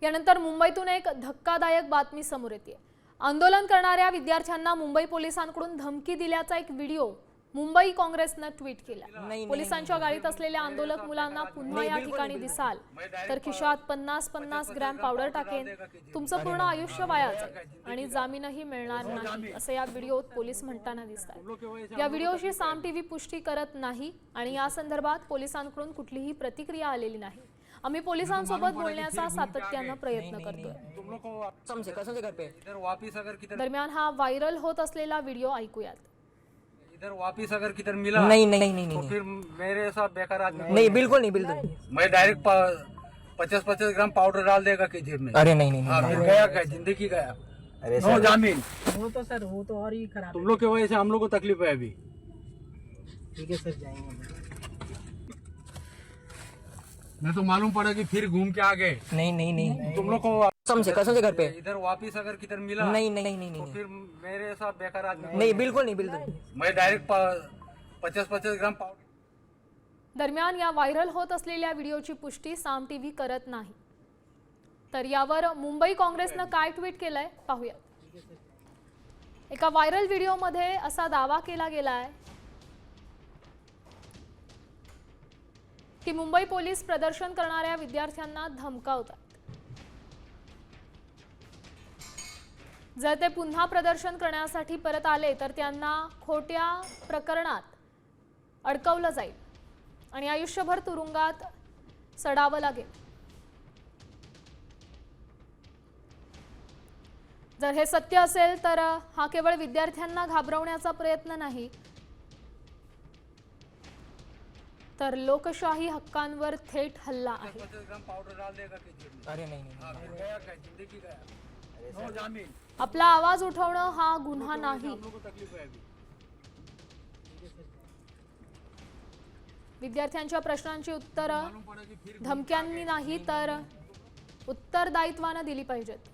यानंतर मुंबईतून एक धक्कादायक बातमी समोर येते। आंदोलन करणाऱ्या विद्यार्थ्यांना मुंबई पोलिसांकडून धमकी दिल्याचा एक व्हिडिओ मुंबई काँग्रेसने ट्विट केला। पोलिसांच्या गाडीत असलेल्या आंदोलक मुलांना पुन्हा या ठिकाणी दिसाल तर खिशात 50-50 ग्रॅम पावडर टाकेन, तुमचं पूर्ण आयुष्य वाया जाईल आणि जामीनही मिळणार नाही असं या व्हिडिओत पोलीस म्हणताना दिसतात। या व्हिडिओची साम टीव्ही पुष्टी करत नाही आणि या संदर्भात पोलिसांकडून कुठलीही प्रतिक्रिया आलेली नाही। आम्ही पोलिसांसोबत बोलण्याचा सातत्याने प्रयत्न करतोय। दरम्यान हा व्हायरल होत असलेला व्हिडिओ ऐकूयात। इधर वापिस अगर किधर मिला नहीं तो फिर मेरे साथ बेकार आदमी नहीं, बिल्कुल नहीं, बिल्कुल नहीं। मैं डायरेक्ट 50-50 ग्राम पाउडर डाल देगा कि जेब में। अरे नहीं नहीं हाँ, फिर गया क्या जिंदगी गया। अरे नो जामीन। वो तो सर वो तो और ही खराब तुम लोग की वजह से हम लोग को तकलीफ है अभी। ठीक है सर, जाएंगे। मैं तो मालूम पड़ा कि फिर घूम के आ गए। नहीं नहीं नहीं, तुम लोग को कसम से घर पे इधर वापिस अगर किधर मिला नहीं नहीं नहीं तो नहीं फिर मेरे साथ बेकार आदमी नहीं, बिल्कुल नहीं, बिल्कुल नहीं। मैं डायरेक्ट 50-50 ग्राम पाउडर। दरम्यान या व्हायरल होत असलेल्या व्हिडिओची पुष्टी साम टीव्ही करत नाही। तर यावर मुंबई काँग्रेसने काय ट्विट केलंय पाहूया। एका व्हायरल व्हिडिओमध्ये असा दावा केला गेलाय की मुंबई पोलीस प्रदर्शन करणाऱ्या विद्यार्थ्यांना धमकावतात। जर ते पुन्हा प्रदर्शन करण्यासाठी परत आले तर त्यांना खोट्या प्रकरणात अडकवलं जाईल आणि आयुष्यभर तुरुंगात सडावं लागेल। जर हे सत्य असेल तर हा केवळ विद्यार्थ्यांना घाबरवण्याचा प्रयत्न नाही, तर लोकशाही हक्कांवर थेट हल्ला आहे। 50 ग्राम पाउडर डाल देगा कि जेब में। अरे नहीं नहीं हाँ, फिर गया क्या जिंदगी गया। नो जामीन। आपला आवाज उठवणं हा गुन्हा नाही। हम लोग को तकलीफ है अभी। विद्यार्थ्यांच्या प्रश्नांची उत्तरं मालूम पड़ा कि फिर धमक्यांनी नाही तर उत्तरदायित्वाने दिली पाहिजेत।